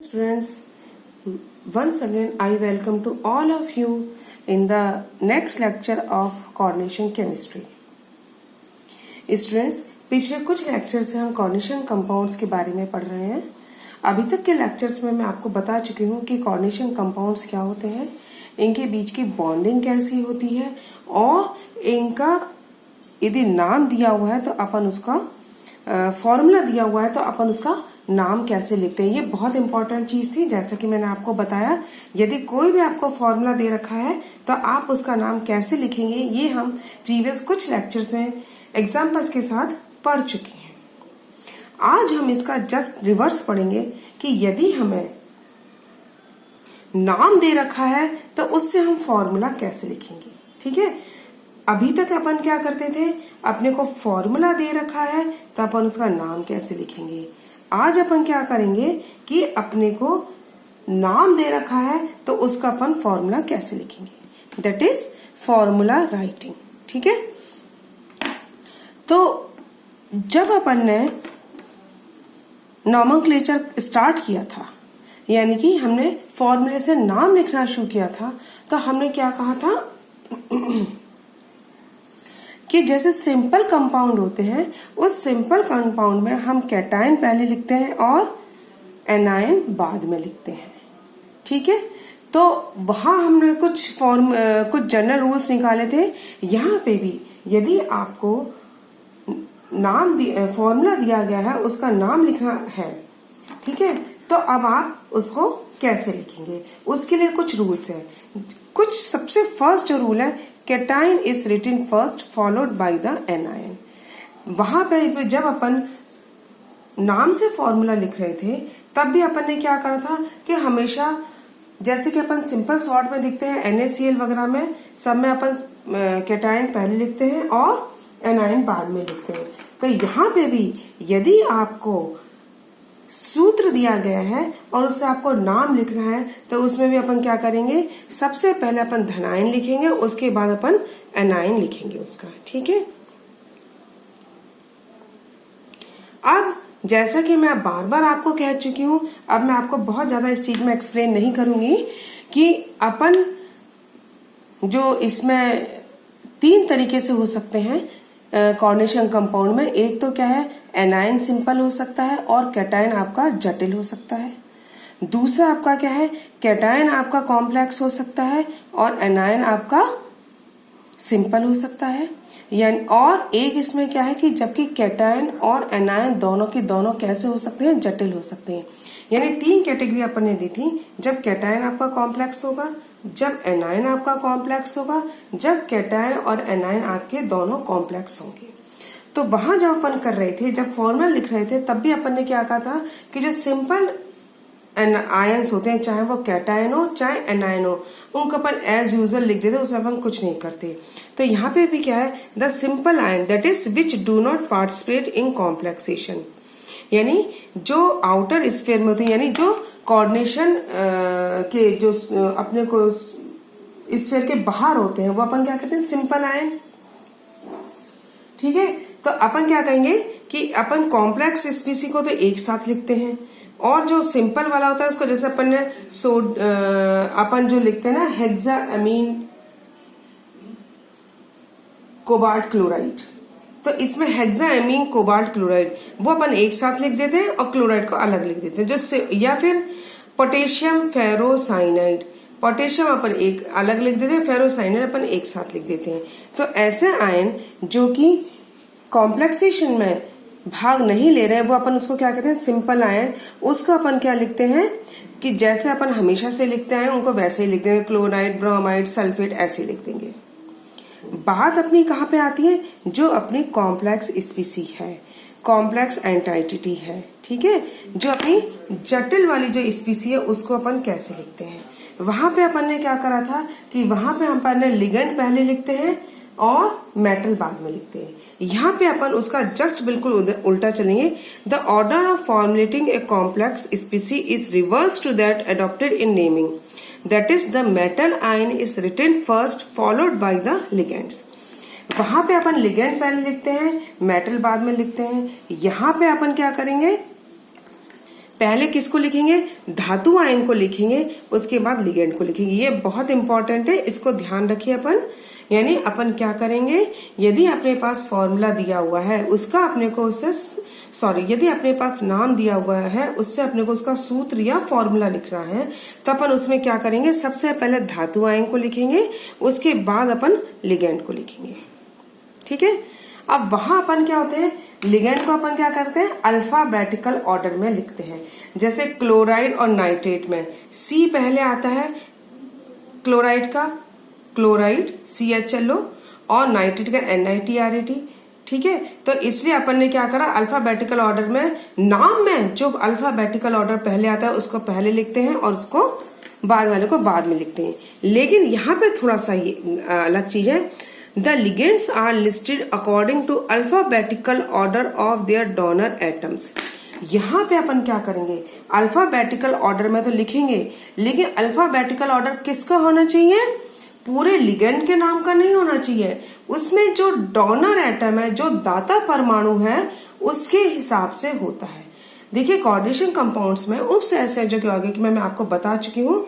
Students, once again I welcome to all of you in the next lecture of coordination chemistry. Students, पिछले कुछ lecture से हम coordination compounds के बारे में पढ़ रहे हैं। अभी तक के लेक्चर्स में मैं आपको बता चुकी हूँ कि कोऑर्डिनेशन कंपाउंड्स क्या होते हैं, इनके बीच की बॉन्डिंग कैसी होती है और इनका यदि नाम दिया हुआ है तो अपन उसका फॉर्मूला दिया हुआ है तो अपन उसका नाम कैसे लिखते हैं। ये बहुत इंपॉर्टेंट चीज थी। जैसा कि मैंने आपको बताया, यदि कोई भी आपको फॉर्मूला दे रखा है तो आप उसका नाम कैसे लिखेंगे, ये हम प्रीवियस कुछ लेक्चर्स में एग्जाम्पल्स के साथ पढ़ चुके हैं। आज हम इसका जस्ट रिवर्स पढ़ेंगे कि यदि हमें नाम दे रखा है तो उससे हम फॉर्मूला कैसे लिखेंगे। ठीक है, अभी तक अपन क्या करते थे, अपने को फॉर्मूला दे रखा है तो अपन उसका नाम कैसे लिखेंगे। आज अपन क्या करेंगे कि अपने को नाम दे रखा है तो उसका अपन फॉर्मूला कैसे लिखेंगे, दैट इज फॉर्मूला राइटिंग। ठीक है, तो जब अपन ने नॉमेनक्लेचर स्टार्ट किया था, यानी कि हमने फॉर्मूले से नाम लिखना शुरू किया था, तो हमने क्या कहा था कि जैसे सिंपल कंपाउंड होते हैं, उस सिंपल कंपाउंड में हम कैटायन पहले लिखते हैं और एनायन बाद में लिखते हैं। ठीक है, तो वहां हमने कुछ जनरल रूल्स निकाले थे। यहाँ पे भी यदि आपको नाम फॉर्मूला दिया गया है, उसका नाम लिखना है, ठीक है, तो अब आप उसको कैसे लिखेंगे, उसके लिए कुछ रूल्स हैं। कुछ सबसे फर्स्ट जो रूल है, cation is written first followed by the anion. वहां पे जब अपन नाम से फॉर्मूला लिख रहे थे तब भी अपन ने क्या करा था कि हमेशा जैसे कि अपन सिंपल शॉर्ट में लिखते हैं, NaCl वगैरह में सब में अपन कैटायन पहले लिखते हैं और एनायन बाद में लिखते हैं। तो यहाँ पे भी यदि आपको सूत्र दिया गया है और उससे आपको नाम लिखना है तो उसमें भी अपन क्या करेंगे, सबसे पहले अपन धनायन लिखेंगे, उसके बाद अपन एनायन लिखेंगे उसका। ठीक है, अब जैसा कि मैं बार बार आपको कह चुकी हूं, अब मैं आपको बहुत ज्यादा इस चीज में एक्सप्लेन नहीं करूंगी कि अपन जो इसमें 3 तरीके से हो सकते हैं कोऑर्डिनेशन कंपाउंड में। एक तो क्या है, एनायन सिंपल हो सकता है और कैटायन आपका जटिल हो सकता है। दूसरा आपका क्या है, कैटायन आपका कॉम्प्लेक्स हो सकता है और एनायन आपका सिंपल हो सकता है। यानी और एक इसमें क्या है कि जबकि कैटायन और एनायन दोनों के दोनों कैसे हो सकते हैं, जटिल हो सकते हैं। यानी 3 कैटेगरी अपन ने दी थी, जब कैटायन आपका कॉम्प्लेक्स होगा, जब एनायन आपका कॉम्प्लेक्स होगा, जब कैटायन और एनायन आपके दोनों कॉम्प्लेक्स होंगे। तो वहां जब अपन कर रहे थे, जब फॉर्मूला लिख रहे थे, तब भी अपन ने क्या कहा था कि जो सिंपल आयंस होते हैं, चाहे वो कैटायन हो चाहे एनायन हो, उनको अपन एज यूजुअल लिख देते, उसमें अपन कुछ नहीं करते। तो यहाँ पे भी क्या है, the simple ion that is which do not participate in complexation, यानी जो आउटर स्फीयर में होते हैं, यानी जो कोऑर्डिनेशन के जो अपने को स्फीयर के बाहर होते हैं, वो अपन क्या कहते हैं, सिंपल आयन। ठीक है, तो अपन क्या कहेंगे कि अपन कॉम्प्लेक्स स्पीसी को तो एक साथ लिखते हैं और जो सिंपल वाला होता है उसको, जैसे अपन ने अपन जो लिखते हैं ना, हेक्साअमीन कोबाल्ट क्लोराइड, तो इसमें हेक्साअमीन कोबाल्ट क्लोराइड वो अपन एक साथ लिख देते हैं और क्लोराइड को अलग लिख देते हैं। जो या फिर पोटेशियम फेरोसाइनाइड, पोटेशियम अपन एक अलग लिख देते हैं, फेरोसाइनाइड अपन एक साथ लिख देते हैं। तो ऐसे आयन जो कि कॉम्प्लेक्सेशन में भाग नहीं ले रहे हैं, वो अपन उसको क्या कहते हैं, सिंपल आयन। उसको अपन क्या लिखते हैं कि जैसे अपन हमेशा से लिखते हैं उनको वैसे ही लिख देंगे, क्लोराइड, ब्रोमाइड, सल्फेट ऐसे लिख देंगे। बात अपनी कहाँ पे आती है, जो अपनी कॉम्प्लेक्स स्पीसी है, कॉम्प्लेक्स एंटाइटी है। ठीक है, जो अपनी जटिल वाली जो स्पीसी है उसको अपन कैसे लिखते हैं। वहां पे अपन ने क्या करा था कि वहां पे अपन ने लिगेंड पहले लिखते हैं और मेटल बाद में लिखते हैं। यहाँ पे अपन उसका जस्ट बिल्कुल उल्टा चलेंगे। The order of formulating a complex species is reverse to that adopted in naming, that is the metal ion is written first followed by the ligands. वहां पे अपन लिगेंड पहले लिखते हैं, मेटल बाद में लिखते हैं। यहाँ पे अपन क्या करेंगे, पहले किसको लिखेंगे, धातु आयन को लिखेंगे, उसके बाद लिगेंड को लिखेंगे। ये बहुत इंपॉर्टेंट है, इसको ध्यान रखिए अपन। यानी अपन क्या करेंगे, यदि अपने पास फॉर्मूला दिया हुआ है उसका अपने को उससे यदि अपने पास नाम दिया हुआ है उससे अपने को उसका सूत्र या फॉर्मूला लिखना है, तो अपन उसमें क्या करेंगे, सबसे पहले धातु आयन को लिखेंगे, उसके बाद अपन लिगेंड को लिखेंगे। ठीक है। अब वहां अपन क्या होते हैं, लिगेंड को अपन क्या करते हैं, अल्फाबेटिकल ऑर्डर में लिखते हैं। जैसे क्लोराइड और नाइट्रेट में सी पहले आता है, क्लोराइड का क्लोराइड CHLO और नाइट्रेट का NiTRAT। ठीक है। तो इसलिए अपन ने क्या करा, अल्फाबेटिकल ऑर्डर में नाम में जो अल्फाबेटिकल ऑर्डर पहले आता है उसको पहले लिखते हैं और उसको बाद वाले को बाद में लिखते हैं। लेकिन यहाँ पे थोड़ा सा ये अलग चीज है, the ligands are listed according to alphabetical order of their donor atoms. यहाँ पे अपन क्या करेंगे, अल्फाबेटिकल ऑर्डर में तो लिखेंगे, लेकिन अल्फाबेटिकल ऑर्डर किसका होना चाहिए, पूरे लिगेंड के नाम का नहीं होना चाहिए, उसमें जो डोनर एटम है, जो दाता परमाणु है, उसके हिसाब से होता है। देखिए कोऑर्डिनेशन कंपाउंड्स में उपसहसंयोजक यौगिक में मैं आपको बता चुकी हूँ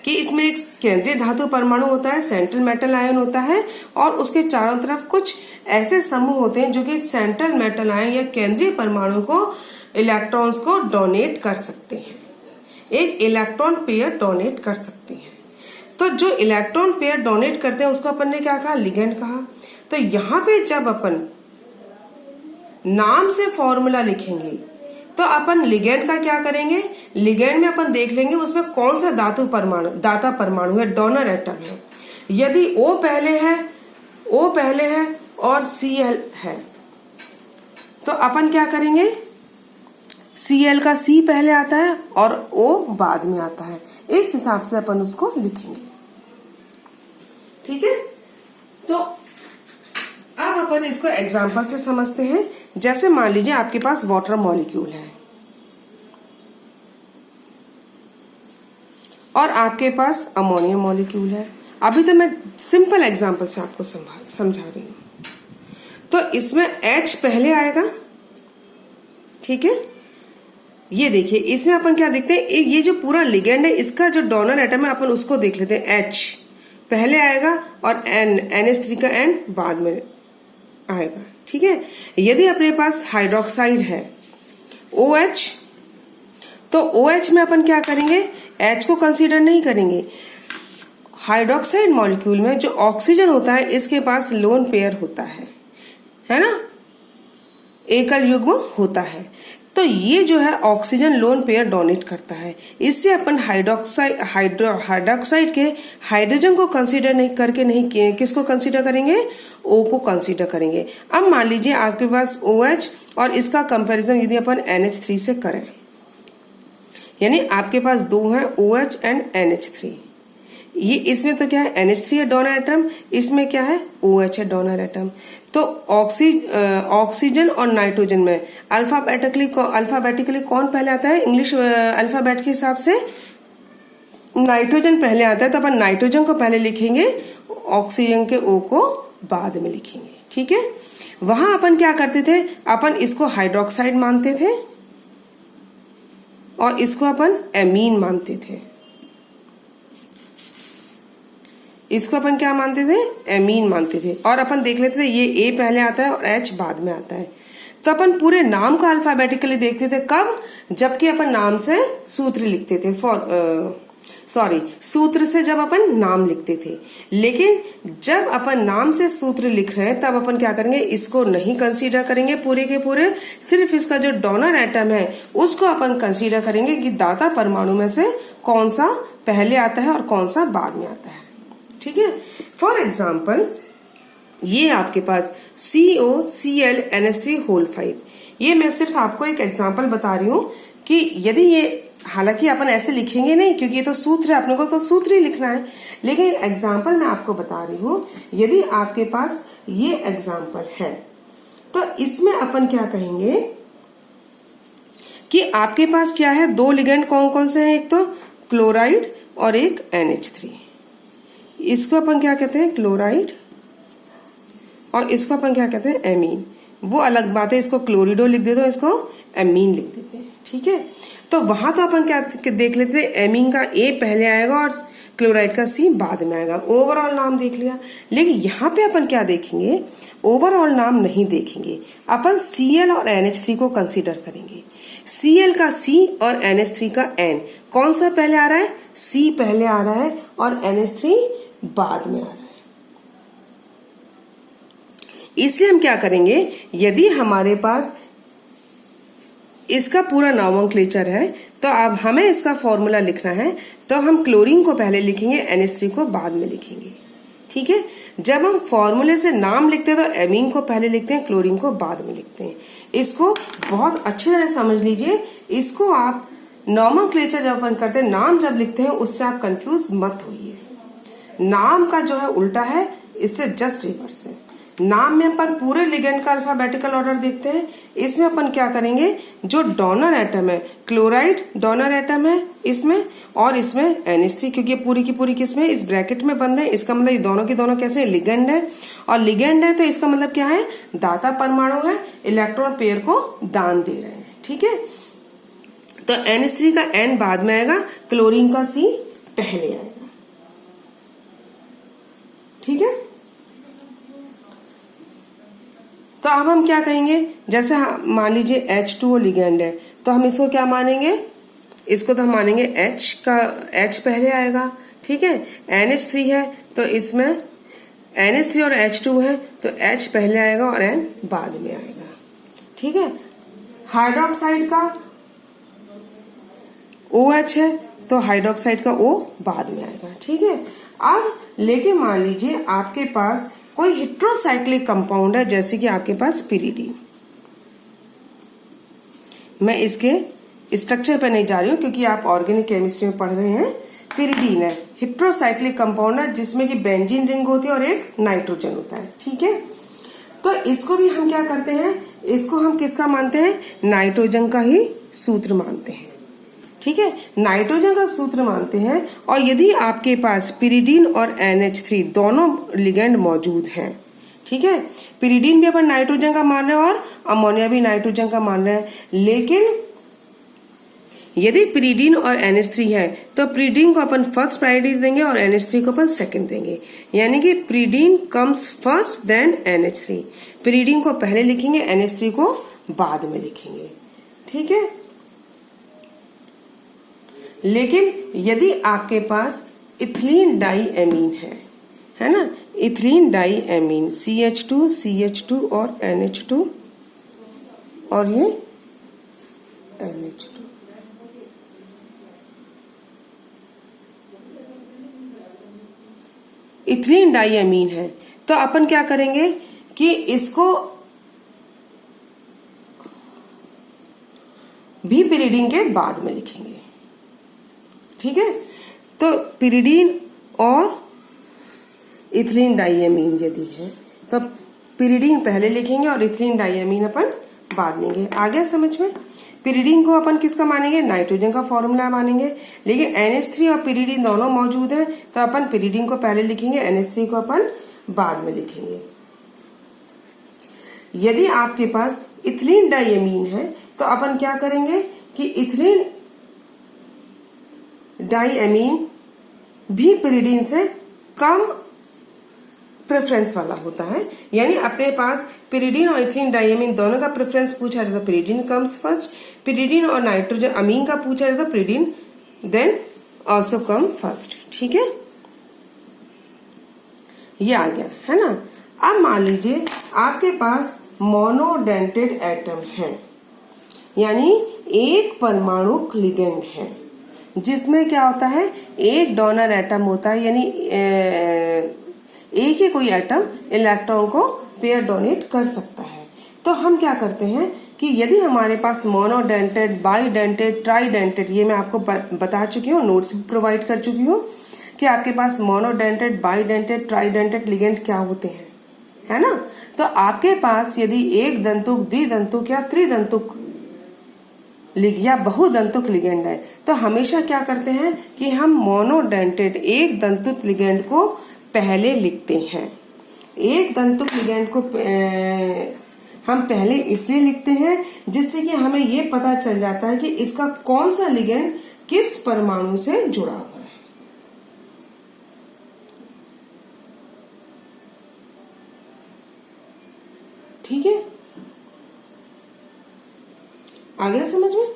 कि इसमें एक केंद्रीय धातु परमाणु होता है, सेंट्रल मेटल आयन होता है, और उसके चारों तरफ कुछ ऐसे समूह होते हैं जो कि सेंट्रल मेटल आयन या केंद्रीय परमाणु को इलेक्ट्रॉन्स को डोनेट कर सकते हैं, एक इलेक्ट्रॉन पेयर डोनेट कर सकते हैं। तो जो इलेक्ट्रॉन पेयर डोनेट करते हैं उसको अपन ने क्या कहा, लिगेंड कहा। तो यहाँ पे जब अपन नाम से फॉर्मूला लिखेंगे तो अपन लिगेंड का क्या करेंगे, लिगेंड में अपन देख लेंगे उसमें कौन सा दाता परमाणु है, डोनर एटम है। यदि O पहले है और Cl है तो अपन क्या करेंगे, Cl का C पहले आता है और O बाद में आता है, इस हिसाब से अपन उसको लिखेंगे। ठीक है। तो अब अपन इसको एग्जांपल से समझते हैं। जैसे मान लीजिए आपके पास वाटर मॉलिक्यूल है और आपके पास अमोनिया मॉलिक्यूल है। अभी तो मैं सिंपल एग्जांपल से आपको समझा रही हूं। तो इसमें H पहले आएगा। ठीक है। ये देखिए इसमें अपन क्या देखते हैं, ये जो पूरा लिगेंड है इसका जो डोनर एटम है अपन उसको देख लेते हैं। H पहले आएगा और NH3 का N बाद में आएगा। ठीक है। यदि अपने पास हाइड्रोक्साइड है OH, तो OH में अपन क्या करेंगे, H को कंसीडर नहीं करेंगे। हाइड्रोक्साइड मॉलिक्यूल में जो ऑक्सीजन होता है इसके पास लोन पेयर होता है ना, एकल युग्म होता है। तो ये जो है ऑक्सीजन लोन पेयर डोनेट करता है। इससे अपन हाइड्रोक्साइड के हाइड्रोजन को कंसीडर नहीं किसको कंसीडर करेंगे, O को कंसीडर करेंगे। अब मान लीजिए आपके पास OH और इसका कंपैरिजन यदि अपन NH3 से करें, यानी आपके पास दो हैं OH एंड NH3। ये इसमें तो क्या है, NH3 है डोनर एटम, इसमें क्या है, OH है डोनर एटम। तो ऑक्सीजन और नाइट्रोजन में अल्फाबेटिकली कौन पहले आता है, इंग्लिश अल्फाबेट के हिसाब से नाइट्रोजन पहले आता है, तो अपन नाइट्रोजन को पहले लिखेंगे, ऑक्सीजन के O को बाद में लिखेंगे। ठीक है। वहां अपन क्या करते थे, अपन इसको हाइड्रोक्साइड मानते थे और इसको अपन एमीन मानते थे। इसको अपन क्या मानते थे, एमीन मानते थे। और अपन देख लेते थे ये A पहले आता है और H बाद में आता है। तो अपन पूरे नाम का अल्फाबेटिकली देखते थे, कब, जबकि अपन नाम से सूत्र लिखते थे, सूत्र से जब अपन नाम लिखते थे। लेकिन जब अपन नाम से सूत्र लिख रहे हैं तब अपन क्या करेंगे, इसको नहीं कंसीडर करेंगे पूरे के पूरे, सिर्फ इसका जो डोनर एटम है उसको अपन कंसीडर करेंगे कि दाता परमाणु में से कौन सा पहले आता है और कौन सा बाद में आता है। ठीक है। फॉर एग्जाम्पल ये आपके पास COClNH3 ये मैं सिर्फ आपको एक एग्जाम्पल बता रही हूं कि यदि ये, हालांकि अपन ऐसे लिखेंगे नहीं क्योंकि ये तो सूत्र है, अपने को तो सूत्र ही लिखना है, लेकिन एग्जाम्पल मैं आपको बता रही हूं। यदि आपके पास ये एग्जाम्पल है तो इसमें अपन क्या कहेंगे कि आपके पास क्या है, दो लिगेंड कौन कौन से हैं, एक तो क्लोराइड और एक NH3। इसको अपन क्या कहते हैं, क्लोराइड, और इसको अपन क्या कहते हैं, एमीन। वो अलग बात है, इसको क्लोरिडो लिख दे दो, इसको एमीन लिख देते हैं। ठीक है, तो वहां तो अपन क्या देख लेते हैं, एमीन का ए पहले आएगा और क्लोराइड का सी बाद में आएगा, ओवरऑल नाम देख लिया। लेकिन यहाँ पे अपन क्या देखेंगे, ओवरऑल नाम नहीं देखेंगे, अपन Cl और NH3 को कंसीडर करेंगे। Cl का C और NH3 का N, कौन सा पहले आ रहा है, C पहले आ रहा है और NH3 बाद में आ रहा है। इसलिए हम क्या करेंगे, यदि हमारे पास इसका पूरा नॉमेनक्लेचर है तो अब हमें इसका फॉर्मूला लिखना है, तो हम क्लोरीन को पहले लिखेंगे, NH3 को बाद में लिखेंगे। ठीक है, जब हम फॉर्मूले से नाम लिखते हैं तो एमीन को पहले लिखते हैं, क्लोरीन को बाद में लिखते हैं। इसको बहुत अच्छी तरह समझ लीजिए। इसको आप नॉमेनक्लेचर जब अपन करते हैं, नाम जब लिखते हैं, उससे आप कंफ्यूज मत होइए। नाम का जो है उल्टा है, इससे जस्ट रिवर्स है। नाम में अपन पूरे लिगेंड का अल्फाबेटिकल ऑर्डर देखते हैं। इसमें अपन क्या करेंगे, जो डोनर एटम है, क्लोराइड डोनर एटम है इसमें, और इसमें NH3, क्योंकि ये पूरी की पूरी किसमें, इस ब्रैकेट में बंद है। इसका मतलब ये दोनों के दोनों कैसे लिगेंड है, और लिगेंड है तो इसका मतलब क्या है, दाता परमाणु है, इलेक्ट्रॉन पेयर को दान दे रहे हैं। ठीक है, तो NH3 का N बाद में आएगा, क्लोरीन का C पहले आएगा। ठीक है, तो अब हम क्या कहेंगे, जैसे मान लीजिए H2O लिगेंड है, तो हम इसको क्या मानेंगे, इसको तो हम मानेंगे H का H पहले आएगा। ठीक है, NH3 है तो इसमें NH3 और H2 है तो H पहले आएगा और N बाद में आएगा। ठीक है, हाइड्रोक्साइड का OH है तो हाइड्रोक्साइड का O बाद में आएगा। ठीक है, अब लेके मान लीजिए आपके पास कोई हेट्रोसाइक्लिक कंपाउंड है, जैसे कि आपके पास पिरिडीन। मैं इसके स्ट्रक्चर पर नहीं जा रही हूं क्योंकि आप ऑर्गेनिक केमिस्ट्री में पढ़ रहे हैं। पिरिडीन है, हेट्रोसाइक्लिक कंपाउंड है, जिसमें कि बेंजीन रिंग होती है और एक नाइट्रोजन होता है। ठीक है, तो इसको भी हम क्या करते हैं, इसको हम किसका मानते हैं, नाइट्रोजन का ही सूत्र मानते हैं। ठीक है, नाइट्रोजन का सूत्र मानते हैं। और यदि आपके पास पिरिडीन और NH3 दोनों लिगेंड मौजूद हैं, ठीक है, पिरिडीन भी अपन नाइट्रोजन का मान रहे हैं और अमोनिया भी नाइट्रोजन का मान रहे हैं, लेकिन यदि पिरिडीन और NH3 है तो पिरिडीन को अपन फर्स्ट प्रायोरिटी देंगे और NH3 को अपन सेकंड देंगे, यानी कि pyridine comes first then NH3। Pyridine को पहले लिखेंगे, NH3 को बाद में लिखेंगे। ठीक है, लेकिन यदि आपके पास इथिलीन डाई एमीन है ना, ethylene die amine CH2 CH2 और NH2 और ये NH2, इथिलीन डाई एमीन है, तो अपन क्या करेंगे कि इसको भी पिरिडीन के बाद में लिखेंगे। ठीक है, तो पिरिडीन और इथिलीन डाइएमीन यदि है तो पिरिडीन पहले लिखेंगे और इथिलीन डाइएमीन अपन बाद लेंगे। आ गया समझ में। पिरिडीन को अपन किसका मानेंगे, नाइट्रोजन का फॉर्मूला मानेंगे, लेकिन NH3 और पिरिडीन दोनों मौजूद है तो अपन पिरिडीन को पहले लिखेंगे, NH3 को अपन बाद में लिखेंगे। यदि आपके पास इथिलीन डाइएमीन है तो अपन क्या करेंगे कि इथिलीन डाइएमीन भी पिरिडीन से कम प्रेफरेंस वाला होता है, यानी अपने पास पिरिडीन और इथिलीन डाइएमीन दोनों का प्रेफरेंस पूछा जाता है, पिरिडीन कम्स फर्स्ट। पिरिडीन और नाइट्रोजन अमीन का पूछा जाता है, pyridine then also come first. ठीक है, ये आ गया है ना। अब मान लीजिए आपके पास मोनोडेंटेड एटम है, यानी एक परमाणुक लिगेंड है, जिसमें क्या होता है, एक डोनर एटम होता है, यानी एक ही कोई एटम इलेक्ट्रॉन को पेयर डोनेट कर सकता है। तो हम क्या करते हैं कि यदि हमारे पास मोनोडेंटेड, बाईडेंटेड, ट्राईडेंटेड, ये मैं आपको बता चुकी हूँ, नोट्स भी प्रोवाइड कर चुकी हूँ कि आपके पास मोनोडेंटेड, बाईडेंटेड, ट्राईडेंटेड लिगेंड क्या होते हैं, है ना। तो आपके पास यदि एक दंतुक, द्विदंतुक या त्रिदंतुक या बहुदंतुक लिगेंड है तो हमेशा क्या करते हैं कि हम मोनोडेंटेड एक दंतुक लिगेंड को पहले लिखते हैं। एक दंतुक लिगेंड को हम पहले इसलिए लिखते हैं जिससे कि हमें ये पता चल जाता है कि इसका कौन सा लिगेंड किस परमाणु से जुड़ा हुआ है। ठीक है, आ गया समझ में।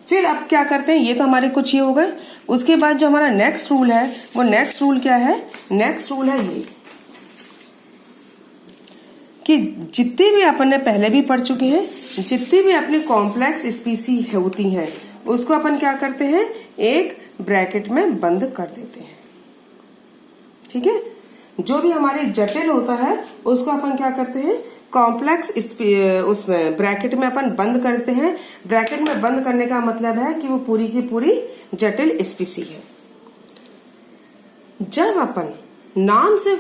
फिर अब क्या करते हैं, ये तो हमारे कुछ ये हो गए। उसके बाद जो हमारा नेक्स्ट रूल है, वो नेक्स्ट रूल क्या है, नेक्स्ट रूल है ये कि जितने भी अपन ने पहले भी पढ़ चुके हैं, जितनी भी अपनी कॉम्प्लेक्स स्पीसी होती हैं उसको अपन क्या करते हैं, एक ब्रैकेट में बंद कर देते हैं। ठीक है, जो भी हमारे जटिल होता है उसको अपन क्या करते हैं, कॉम्प्लेक्स उसमें ब्रैकेट में अपन बंद करते हैं। ब्रैकेट में बंद करने का मतलब है कि वो पूरी की पूरी जटिल स्पीसी है। जब अपन नाम से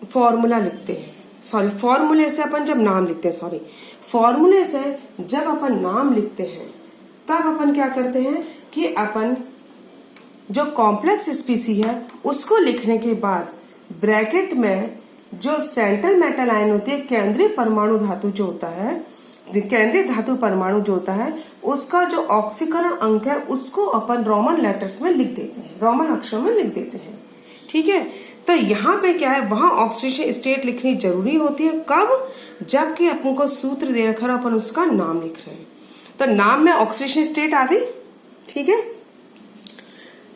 फॉर्मूला लिखते हैं, सॉरी फॉर्मूले से अपन जब नाम लिखते हैं, सॉरी फॉर्मूले से जब अपन नाम लिखते हैं तब अपन क्या करते हैं कि अपन जो कॉम्प्लेक्स स्पीसी है उसको लिखने के बाद ब्रैकेट में जो सेंट्रल मेटल आयन होती है, केंद्रीय परमाणु धातु जो होता है, केंद्रीय धातु परमाणु जो होता है, उसका जो ऑक्सीकरण अंक है उसको अपन रोमन लेटर्स में लिख देते हैं, रोमन अक्षर में लिख देते हैं। ठीक है, तो यहाँ पे क्या है, वहां ऑक्सीडेशन स्टेट लिखनी जरूरी होती है। कब, जबकि अपन को सूत्र दे रखा है, अपन उसका नाम लिख रहे हैं, तो नाम में ऑक्सीडेशन स्टेट आ गई। ठीक है,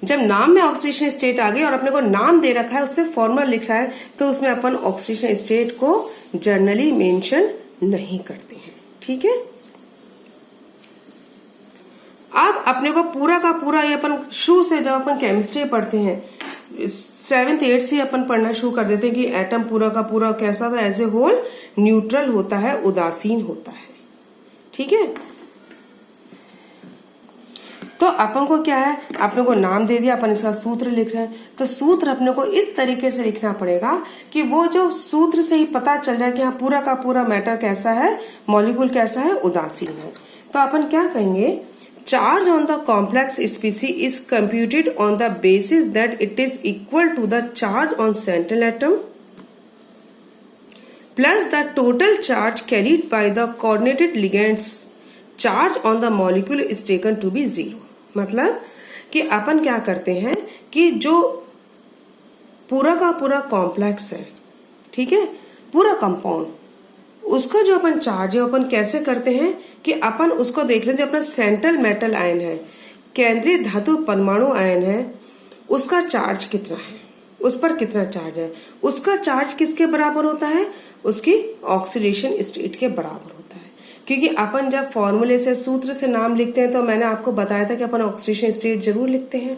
जब नाम में ऑक्सीडेशन स्टेट आ गई और अपने को नाम दे रखा है, उससे फॉर्मूला लिख रहा है, तो उसमें अपन ऑक्सीडेशन स्टेट को जर्नली मेंशन नहीं करते हैं। ठीक है, अब अपने को पूरा का पूरा ये अपन शुरू से जब अपन केमिस्ट्री पढ़ते हैं 7th 8th से अपन पढ़ना शुरू कर देते हैं कि एटम पूरा का पूरा कैसा था, एज ए होल न्यूट्रल होता है, उदासीन होता है। ठीक है, तो अपन को क्या है, अपने को नाम दे दिया, अपन इसका सूत्र लिख रहे हैं, तो सूत्र अपने को इस तरीके से लिखना पड़ेगा कि वो जो सूत्र से ही पता चल जाए कि हाँ पूरा का पूरा मैटर कैसा है, मॉलिक्यूल कैसा है, उदासीन है। तो अपन क्या कहेंगे, charge on the complex species is computed on the basis that it is equal to the charge on central atom plus the total charge carried by the coordinated ligands. Charge on the molecule is taken to be 0। मतलब कि अपन क्या करते हैं कि जो पूरा का पूरा कॉम्प्लेक्स है, ठीक है, पूरा कंपाउंड, उसका जो अपन चार्ज है अपन कैसे करते हैं कि अपन उसको देख लेते हैं, अपना सेंट्रल मेटल आयन है, केंद्रीय धातु परमाणु आयन है, उसका चार्ज कितना है, उस पर कितना चार्ज है, उसका चार्ज किसके बराबर होता है, उसकी ऑक्सीडेशन स्टेट के बराबर होता है। क्योंकि अपन जब फॉर्मूले से सूत्र से नाम लिखते हैं तो मैंने आपको बताया था कि अपन ऑक्सीडेशन स्टेट जरूर लिखते हैं।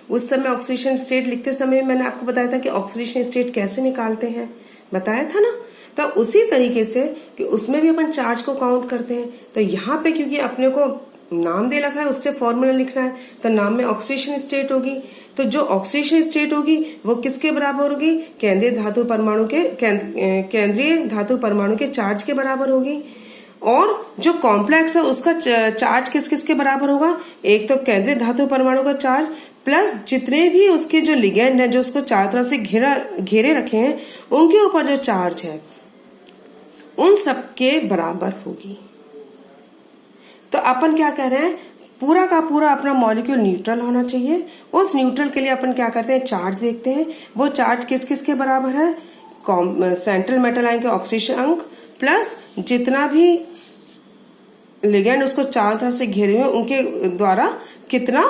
उस समय ऑक्सीडेशन स्टेट लिखते समय मैंने आपको बताया था कि ऑक्सीडेशन स्टेट कैसे निकालते हैं, बताया था ना। तो उसी तरीके से कि उसमें भी अपन चार्ज को काउंट करते हैं। तो यहाँ पे क्योंकि अपने को नाम दे रखा है, उससे फॉर्मूला लिखना है, तो नाम में ऑक्सीडेशन स्टेट होगी, तो जो ऑक्सीडेशन स्टेट होगी वो किसके बराबर होगी, केंद्रीय धातु परमाणु के केंद्रीय धातु परमाणु के चार्ज के बराबर होगी। और जो कॉम्प्लेक्स है उसका चार्ज किस किस के बराबर होगा, एक तो केंद्रीय धातु परमाणु का चार्ज प्लस जितने भी उसके जो लिगेंड है जो उसको चारों तरफ से घेरे रखे हैं उनके ऊपर जो चार्ज है उन सबके बराबर होगी। तो अपन क्या कह रहे हैं, पूरा का पूरा अपना मॉलिक्यूल न्यूट्रल होना चाहिए। उस न्यूट्रल के लिए अपन क्या करते हैं, चार्ज देखते हैं, वो चार्ज किस किस के बराबर है, सेंट्रल मेटल आयन के ऑक्सीडेशन अंक प्लस जितना भी लिगेंड उसको चारों तरफ से घेरे हुए उनके द्वारा कितना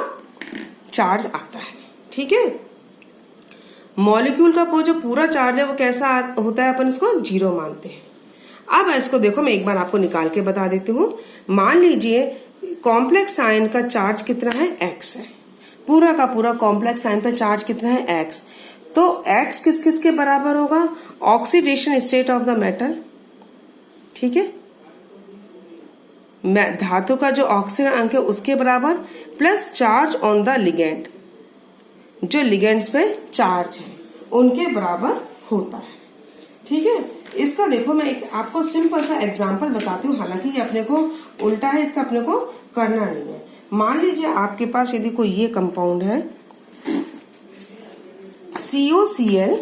चार्ज आता है। ठीक है, मॉलिक्यूल का जो पूरा चार्ज है वो कैसा होता है, अपन इसको 0 मानते हैं। अब इसको देखो, मैं एक बार आपको निकाल के बता देती हूँ। मान लीजिए कॉम्प्लेक्स आयन का चार्ज कितना है, x है, पूरा का पूरा कॉम्प्लेक्स आयन पर चार्ज कितना है, x। तो x किस किस के बराबर होगा, oxidation state of the metal, ठीक है, धातु का जो ऑक्सीजन अंक है उसके बराबर plus charge on the ligand, जो लिगेंड्स पे चार्ज है उनके बराबर होता है। ठीक है, इसका देखो मैं एक आपको सिंपल सा एग्जांपल बताती हूँ, हालांकि ये अपने को उल्टा है, इसका अपने को करना नहीं है। मान लीजिए आपके पास यदि कोई ये कंपाउंड है COCl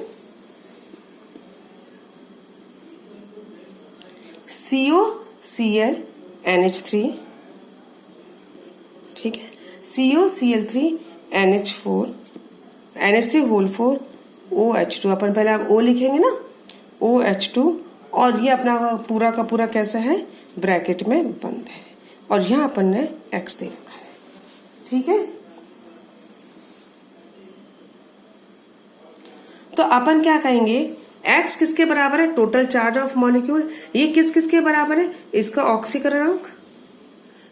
COCl ठीक है, COCl3 NH3 होल 4 OH2, अपन पहले आप O लिखेंगे ना, OH2, और ये अपना पूरा का पूरा कैसा है, ब्रैकेट में बंद है, और यहाँ अपन ने X दे रखा है। ठीक है, तो अपन क्या कहेंगे, X किसके बराबर है, टोटल चार्ज ऑफ मॉलिक्यूल। ये किस किसके बराबर है, इसका ऑक्सीकरण अंक,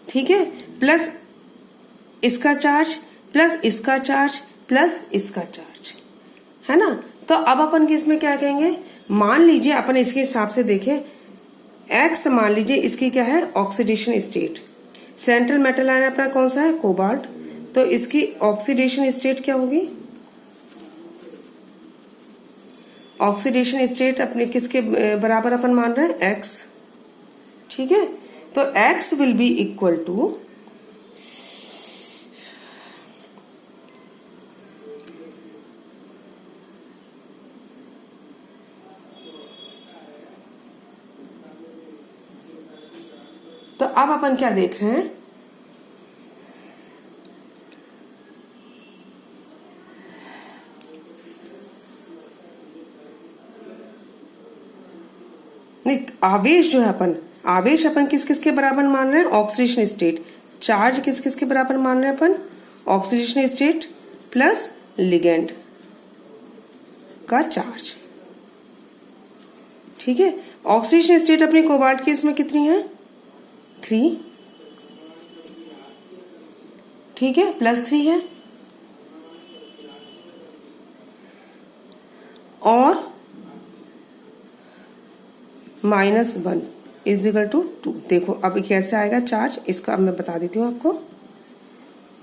ठीक है, प्लस इसका चार्ज, प्लस इसका चार्ज, प्लस इसका चार्ज, है ना। तो अब अपन के इसमें क्या कहेंगे, मान लीजिए अपन इसके हिसाब से देखें, X मान लीजिए इसकी क्या है, oxidation state. Central metal ion अपना कौन सा है, कोबाल्ट, तो इसकी ऑक्सीडेशन स्टेट क्या होगी, ऑक्सीडेशन स्टेट अपने किसके बराबर अपन मान रहे हैं, X। ठीक है, तो X will be equal to तो अब अपन क्या देख रहे हैं, नहीं, आवेश जो है आवेश अपन किस किस के बराबर मान रहे हैं, ऑक्सीडेशन स्टेट। चार्ज किस किस के बराबर मान रहे हैं अपन, ऑक्सीडेशन स्टेट प्लस लिगेंड का चार्ज। ठीक है, ऑक्सीडेशन स्टेट अपनी कोबाल्ट की इसमें कितनी है, 3, ठीक है, +3 है, और -1 = 2। देखो अब कैसे आएगा चार्ज, इसका अब मैं बता देती हूँ आपको।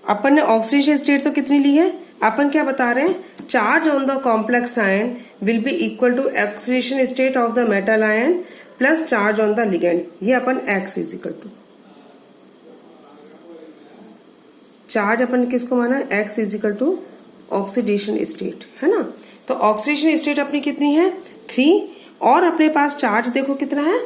अपन ने ऑक्सीडेशन स्टेट तो कितनी ली है, अपन क्या बता रहे हैं, charge on the complex ion will be equal to oxidation state of the metal ion plus charge on the ligand. ये अपन X = चार्ज अपन किसको माना, X = ऑक्सीडेशन स्टेट, है ना। तो ऑक्सीडेशन स्टेट अपनी कितनी है, 3, और अपने पास चार्ज देखो कितना है।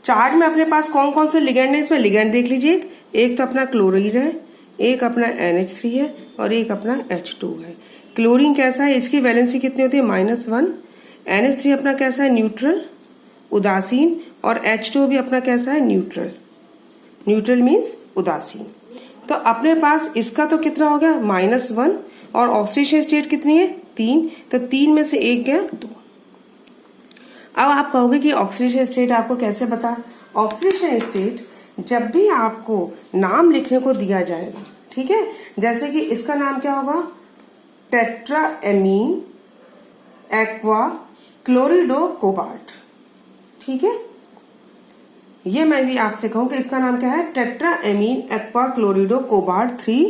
चार्ज में अपने पास कौन कौन से लिगेंड है, इसमें लिगेंड देख लीजिए, एक तो अपना क्लोरीन है, एक अपना NH3 है, और एक अपना H2 है। क्लोरीन कैसा है, इसकी वैलेंसी कितनी होती है, -1। NH3 अपना कैसा है, न्यूट्रल, उदासीन, और H2 भी अपना कैसा है, न्यूट्रल। न्यूट्रल मीन्स उदासीन। तो अपने पास इसका तो कितना हो गया, -1, और ऑक्सीडेशन स्टेट कितनी है, 3, तो 3 में से 1 गया 2। अब आप कहोगे कि ऑक्सीडेशन स्टेट आपको कैसे पता, ऑक्सीडेशन स्टेट जब भी आपको नाम लिखने को दिया जाएगा, ठीक है, जैसे कि इसका नाम क्या होगा, टेट्राएमीन एक्वा क्लोरिडो कोबाल्ट। ठीक है, ये मैं भी आपसे कहूं कि इसका नाम क्या है, टेट्राएमीन एक्वा क्लोरिडो कोबाल्ट 3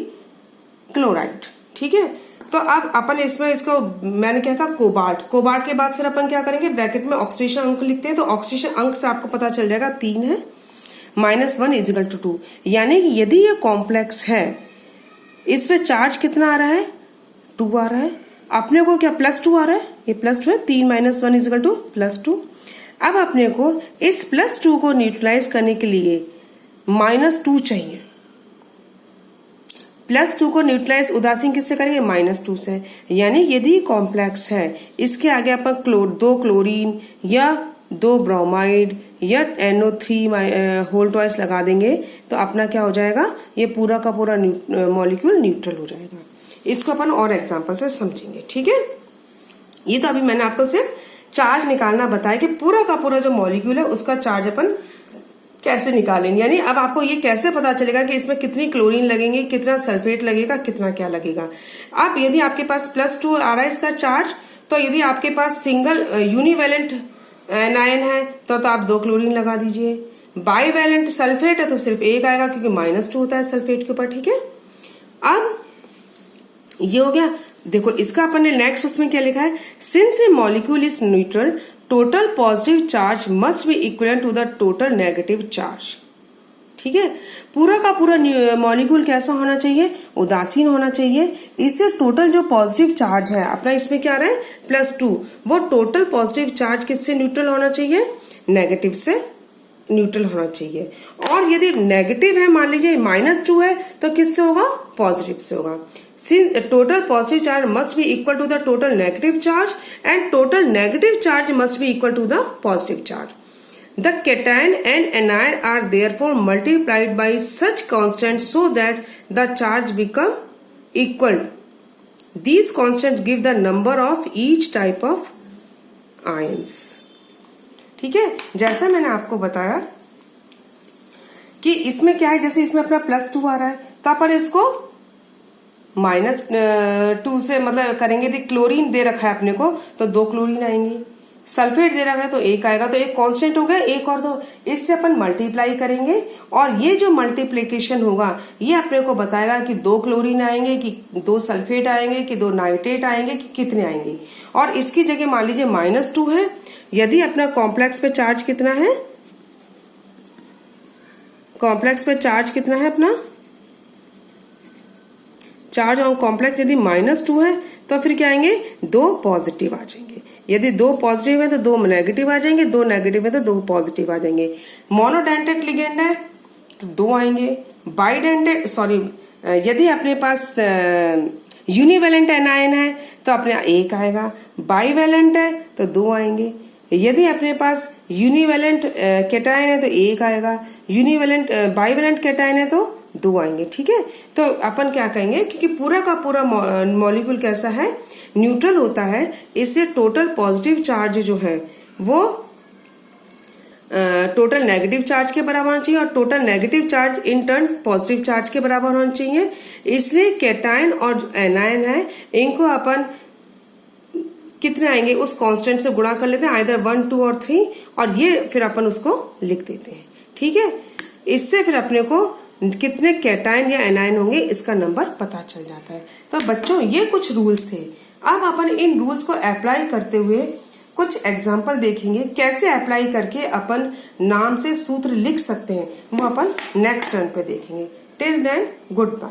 क्लोराइड। ठीक है, तो अब अपन इसमें इसको मैंने क्या कहा, कोबाल्ट के बाद फिर अपन क्या करेंगे, ब्रैकेट में ऑक्सीडेशन अंक लिखते हैं, तो ऑक्सीडेशन अंक से आपको पता चल जाएगा 3 है, -1 = 2। यानी कि यदि ये कॉम्प्लेक्स है, इस पे चार्ज कितना आ रहा है, 2 आ रहा है, अपने को क्या +2 आ रहा है, ये +2 है, 3 - 1 = +2। अब अपने को इस +2 को न्यूट्रलाइज करने के लिए -2 चाहिए। +2 को न्यूट्रलाइज उदासीन किससे करेंगे, -2 से। यानी यदि कॉम्प्लेक्स है, इसके आगे अपन 2 क्लोरीन या 2 ब्रोमाइड या NO3 होल ट्वाइस लगा देंगे, तो अपना क्या हो जाएगा, ये पूरा का पूरा मॉलिक्यूल न्यूट्रल हो जाएगा। इसको अपन और एग्जांपल से समझेंगे। ठीक है, ये तो अभी मैंने आपको सिर्फ चार्ज निकालना बताया कि पूरा का पूरा जो मॉलिक्यूल है उसका चार्ज अपन कैसे निकालेंगे। यानी अब आपको ये कैसे पता चलेगा कि इसमें कितनी क्लोरीन लगेंगे, कितना सल्फेट लगेगा, कितना क्या लगेगा। अब यदि आपके पास +2 आ रहा है इसका चार्ज, तो यदि आपके पास सिंगल यूनिवैलेंट एनायन है तो आप 2 क्लोरीन लगा दीजिए। बाईवैलेंट सल्फेट है तो सिर्फ 1 आएगा, क्योंकि -2 होता है सल्फेट के ऊपर। ठीक है, अब ये हो गया। देखो इसका अपन ने नेक्स्ट उसमें क्या लिखा है, since a molecule is neutral total positive charge must be equivalent to the total negative charge. ठीक है, पूरा का पूरा मॉलिक्यूल कैसा होना चाहिए, उदासीन होना चाहिए। इससे टोटल जो पॉजिटिव चार्ज है अपना, इसमें क्या आ रहा है +2, वो टोटल पॉजिटिव चार्ज किससे न्यूट्रल होना चाहिए, नेगेटिव से न्यूट्रल होना चाहिए। और यदि नेगेटिव है, मान लीजिए -2 है, तो किससे होगा? पॉजिटिव से होगा। Since total positive charge must be equal to the total negative charge and total negative charge must be equal to the positive charge. The cation and anion are therefore multiplied by such constants so that the charge become equal. These constants give the number of each type of ions. ठीक है, जैसा मैंने आपको बताया कि इसमें क्या है, जैसे इसमें अपना +2 आ रहा है, तो अपन इसको -2 से मतलब करेंगे। तो क्लोरीन दे रखा है अपने को, तो 2 क्लोरीन आएंगी। सल्फेट दे रखा है तो 1 आएगा, तो एक कांस्टेंट हो गया, 1 और 2। इससे अपन मल्टीप्लाई करेंगे और ये जो मल्टीप्लीकेशन होगा ये अपने को बताएगा कि 2 क्लोरीन आएंगे, कि 2 सल्फेट आएंगे, कि 2 नाइट्रेट आएंगे, कि कितने आएंगे। और इसकी जगह मान लीजिए -2 है, यदि अपना कॉम्प्लेक्स पे चार्ज कितना है, कॉम्प्लेक्स पे चार्ज कितना है अपना चार्ज ऑन कॉम्प्लेक्स, यदि -2 है तो फिर क्या आएंगे? 2 पॉजिटिव आ जाएंगे। यदि 2 पॉजिटिव है तो 2 नेगेटिव आ जाएंगे, 2 नेगेटिव है तो 2 पॉजिटिव आ जाएंगे। मोनोडेंटेट लिगेंड है तो 2 आएंगे। बाइडेंटेट यदि अपने पास यूनिवेलेंट एनायन है तो अपने 1 आएगा। बाइवेलेंट है तो 2 आएंगे। यदि अपने पास यूनिवेलेंट कैटायन है तो 1 आएगा। यूनिवेलेंट बाइवेलेंट कैटायन है तो 2 आएंगे। ठीक है, तो अपन क्या कहेंगे, क्योंकि पूरा का पूरा मॉलिक्यूल कैसा है? न्यूट्रल होता है। इससे टोटल पॉजिटिव चार्ज जो है वो टोटल नेगेटिव चार्ज के बराबर होना चाहिए और total negative charge in turn positive charge के बराबर होना चाहिए। इसलिए कैटायन और एनायन है, इनको अपन कितने आएंगे उस कांस्टेंट से गुणा कर लेते हैं, आइदर 1, 2 और 3, और ये फिर अपन उसको लिख देते हैं। ठीक है, इससे फिर अपने को कितने कैटायन या एनायन होंगे इसका नंबर पता चल जाता है। तो बच्चों ये कुछ रूल्स थे। अब अपन इन रूल्स को अप्लाई करते हुए कुछ एग्जाम्पल देखेंगे, कैसे अप्लाई करके अपन नाम से सूत्र लिख सकते हैं, वो अपन नेक्स्ट टर्न पे देखेंगे। Till then good bye.